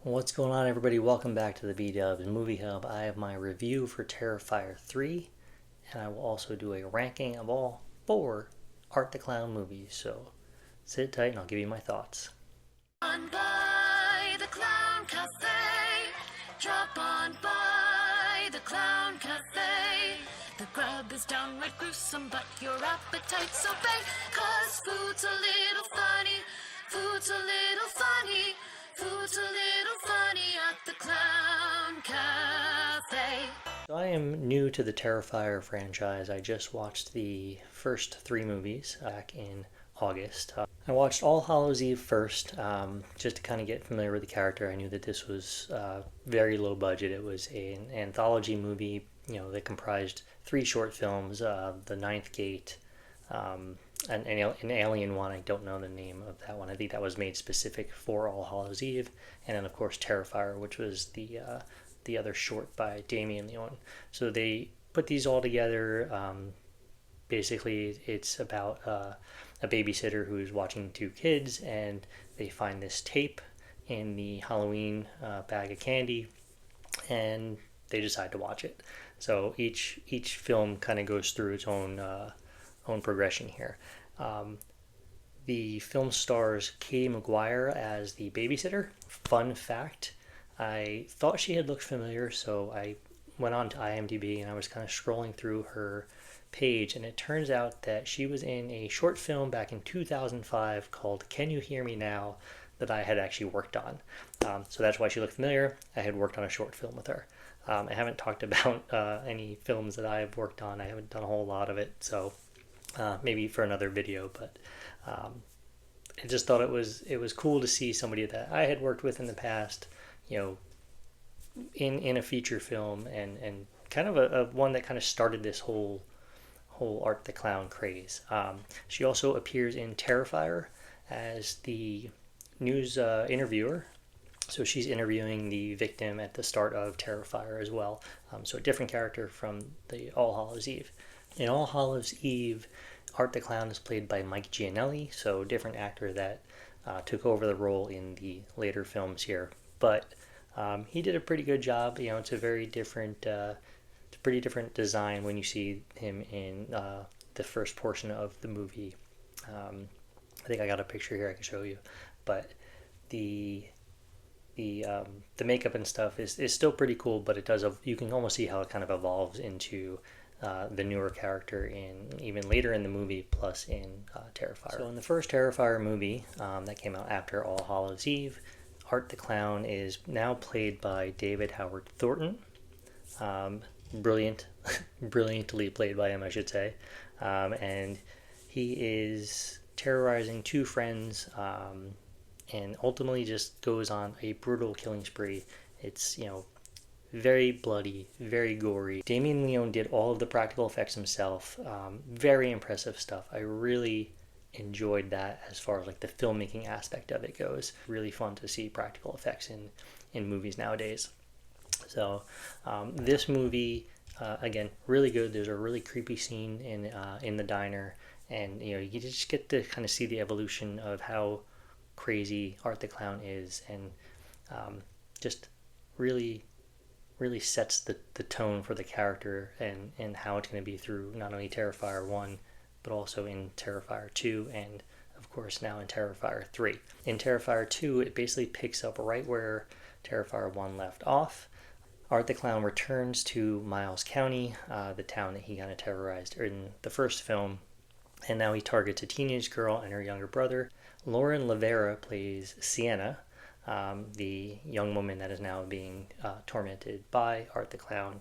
What's going on, everybody? Welcome back to the B-Dubs Movie Hub. I have my review for Terrifier 3, and I will also do a ranking of all 4 Art the Clown movies. So sit tight and I'll give you my thoughts. On by the Clown Cafe. Drop on by the Clown Cafe. The grub is downright gruesome, but your appetite's obey. 'Cause food's a little funny, food's a little funny, food's a little funny at the Clown Cafe. So I am new to the Terrifier franchise. I just watched the first 3 movies back in August. I watched All Hallows Eve first, just to kind of get familiar with the character. I knew that this was very low budget. It was an anthology movie, that comprised 3 short films, The Ninth Gate, an alien one. I don't know the name of that one. I think that was made specific for All Hallows Eve, and then of course Terrifier, which was the other short by Damien Leone. So they put these all together. Basically, it's about a babysitter who's watching 2 kids, and they find this tape in the Halloween bag of candy, and they decide to watch it. So each film kind of goes through its own progression here. The film stars Katie McGuire as the babysitter. Fun fact, I thought she had looked familiar, so I went on to IMDb and I was kind of scrolling through her page, and it turns out that she was in a short film back in 2005 called Can You Hear Me Now that I had actually worked on. So that's why she looked familiar. I had worked on a short film with her. I haven't talked about any films that I've worked on. I haven't done a whole lot of it, so maybe for another video, but I just thought it was cool to see somebody that I had worked with in the past, in a feature film, and kind of a one that kind of started this whole Art the Clown craze. She also appears in Terrifier as the news interviewer. So she's interviewing the victim at the start of Terrifier as well. So a different character from the All Hallows Eve. In All Hallows Eve, Art the Clown is played by Mike Gianelli, so different actor that took over the role in the later films here. But he did a pretty good job. It's a very different, it's a pretty different design when you see him in the first portion of the movie. I think I got a picture here I can show you, but the makeup and stuff is still pretty cool, but it does, you can almost see how it kind of evolves into the newer character even later in the movie, plus in Terrifier. So in the first Terrifier movie that came out after All Hallows Eve, Art the Clown is now played by David Howard Thornton. Brilliantly played by him, I should say. And he is terrorizing 2 friends, and ultimately just goes on a brutal killing spree. It's, very bloody, very gory. Damien Leone did all of the practical effects himself. Very impressive stuff. I really enjoyed that as far as like the filmmaking aspect of it goes. Really fun to see practical effects in movies nowadays. So this movie, again, really good. There's a really creepy scene in the diner, and you just get to kind of see the evolution of how crazy Art the Clown is, and just really sets the tone for the character and how it's going to be through not only Terrifier 1, but also in Terrifier 2, and of course now in Terrifier 3. In Terrifier 2, it basically picks up right where Terrifier 1 left off. Art the Clown returns to Miles County, the town that he kind of terrorized in the first film, and now he targets a teenage girl and her younger brother. Lauren Lavera plays Sienna, the young woman that is now being tormented by Art the Clown.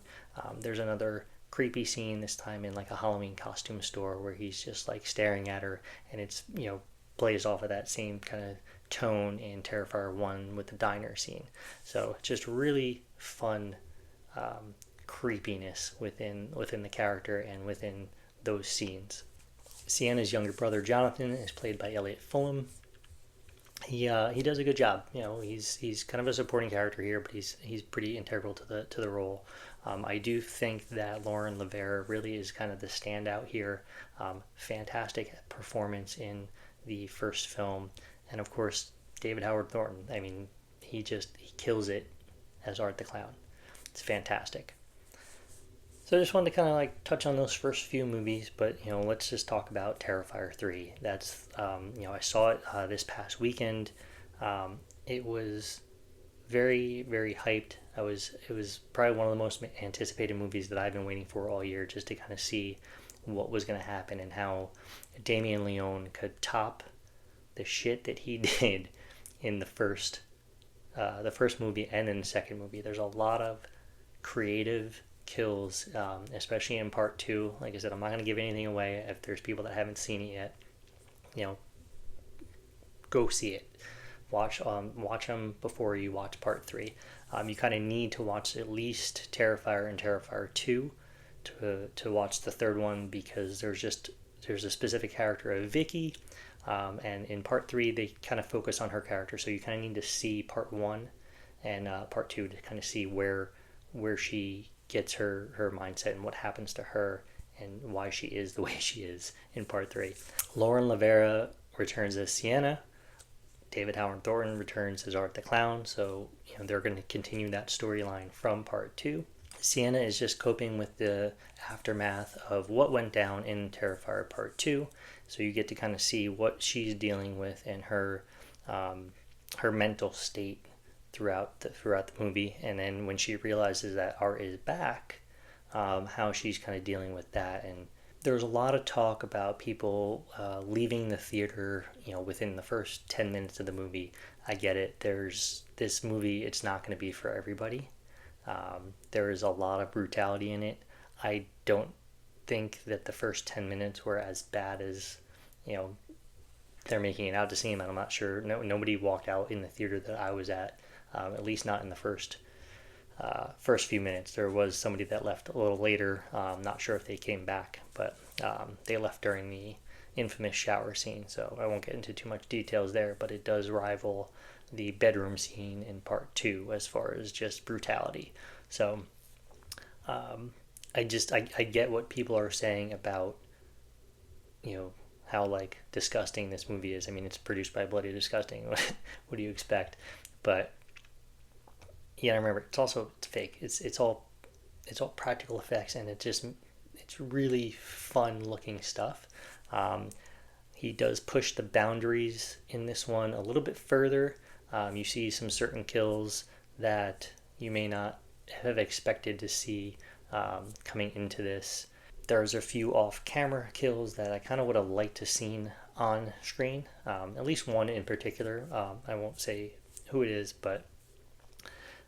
There's another creepy scene, this time in like a Halloween costume store, where he's just like staring at her, and it's plays off of that same kind of tone in Terrifier 1 with the diner scene. So just really fun creepiness within the character and within those scenes. Sienna's younger brother Jonathan is played by Elliot Fulham. He does a good job. He's kind of a supporting character here, but he's pretty integral to the role. I do think that Lauren Lavera really is kind of the standout here. Fantastic performance in the first film, and of course David Howard Thornton. I mean, he kills it as Art the Clown. It's fantastic. So I just wanted to kind of like touch on those first few movies, but let's just talk about Terrifier 3. That's I saw it this past weekend. It was very, very hyped. It was probably one of the most anticipated movies that I've been waiting for all year, just to kind of see what was going to happen and how Damien Leone could top the shit that he did in the first movie and in the second movie. There's a lot of creative kills, especially in part 2. Like I said, I'm not going to give anything away. If there's people that haven't seen it yet, go see it. Watch them before you watch part 3. You kind of need to watch at least Terrifier and Terrifier 2 to watch the third one, because there's a specific character of Vicky, and in part 3 they kind of focus on her character, so you kind of need to see part 1 and part 2 to kind of see where she gets her mindset and what happens to her and why she is the way she is in part 3. Lauren Lavera returns as Sienna. David Howard Thornton returns as Art the Clown, so they're going to continue that storyline from part 2. Sienna is just coping with the aftermath of what went down in Terrifier part 2, so you get to kind of see what she's dealing with and her mental state throughout the movie, and then when she realizes that Art is back, how she's kind of dealing with that. And there's a lot of talk about people leaving the theater, within the first 10 minutes of the movie. I get it. This movie, it's not going to be for everybody. There is a lot of brutality in it. I don't think that the first 10 minutes were as bad as, they're making it out to seem. I'm not sure. Nobody walked out in the theater that I was at least not in the first few minutes. There was somebody that left a little later. Not sure if they came back, but they left during the infamous shower scene, so I won't get into too much details there, but it does rival the bedroom scene in part 2 as far as just brutality. So I get what people are saying about how like disgusting this movie is. I mean, it's produced by Bloody Disgusting. What do you expect? But yeah, remember, it's fake. It's all practical effects, and it's really fun looking stuff. He does push the boundaries in this one a little bit further. You see some certain kills that you may not have expected to see coming into this. There's a few off-camera kills that I kind of would have liked to seen on screen. At least one in particular. I won't say who it is, but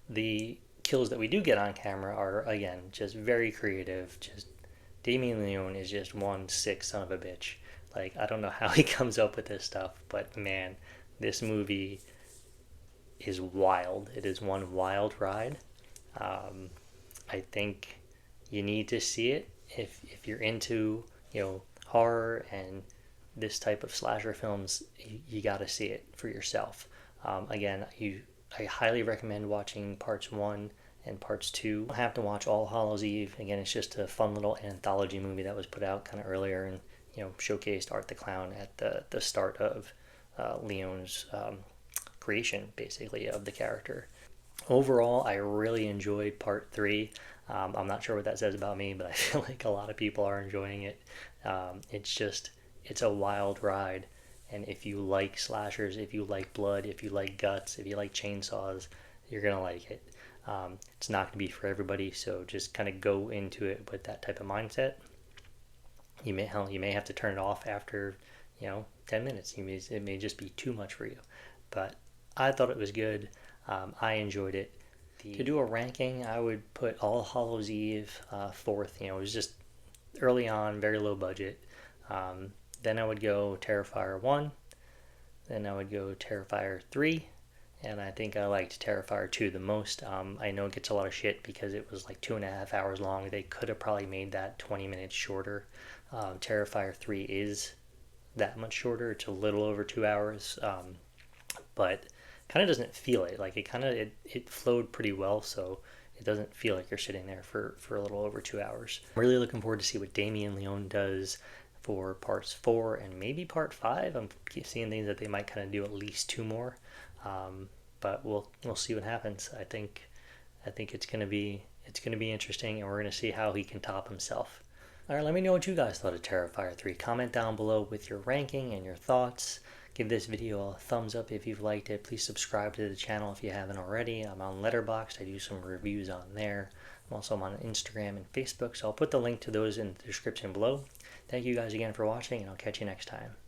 the kills that we do get on camera are, again, just very creative. Just Damien Leone is just one sick son of a bitch. Like, I don't know how he comes up with this stuff, but man, this movie is wild. It is one wild ride. I think you need to see it if you're into horror and this type of slasher films. You got to see it for yourself. Again, I highly recommend watching parts 1 and parts 2. You don't have to watch all Hallows Eve. Again, it's just a fun little anthology movie that was put out kind of earlier and showcased Art the Clown at the start of Leone's creation, basically, of the character. Overall, I really enjoyed part 3. I'm not sure what that says about me, but I feel like a lot of people are enjoying it. It's a wild ride. And if you like slashers, if you like blood, if you like guts, if you like chainsaws, you're going to like it. It's not going to be for everybody, so just kind of go into it with that type of mindset. You may have to turn it off after 10 minutes. It may just be too much for you. But I thought it was good. I enjoyed it. To do a ranking, I would put All Hallows Eve fourth. It was just early on, very low budget. Then I would go Terrifier 1. Then I would go Terrifier 3. And I think I liked Terrifier 2 the most. I know it gets a lot of shit because it was like 2.5 hours long. They could have probably made that 20 minutes shorter. Terrifier 3 is that much shorter. It's a little over 2 hours. But kind of doesn't feel it. Like it flowed pretty well, so it doesn't feel like you're sitting there for a little over 2 hours. I'm really looking forward to see what Damien Leone does for parts 4 and maybe part 5. I'm seeing things that they might kind of do at least 2 more. but we'll see what happens. I think it's gonna be interesting, and we're gonna see how he can top himself. All right, let me know what you guys thought of Terrifier 3. Comment down below with your ranking and your thoughts. Give this video a thumbs up if you've liked it. Please subscribe to the channel if you haven't already. I'm on Letterboxd. I do some reviews on there. I'm also on Instagram and Facebook, so I'll put the link to those in the description below. Thank you guys again for watching, and I'll catch you next time.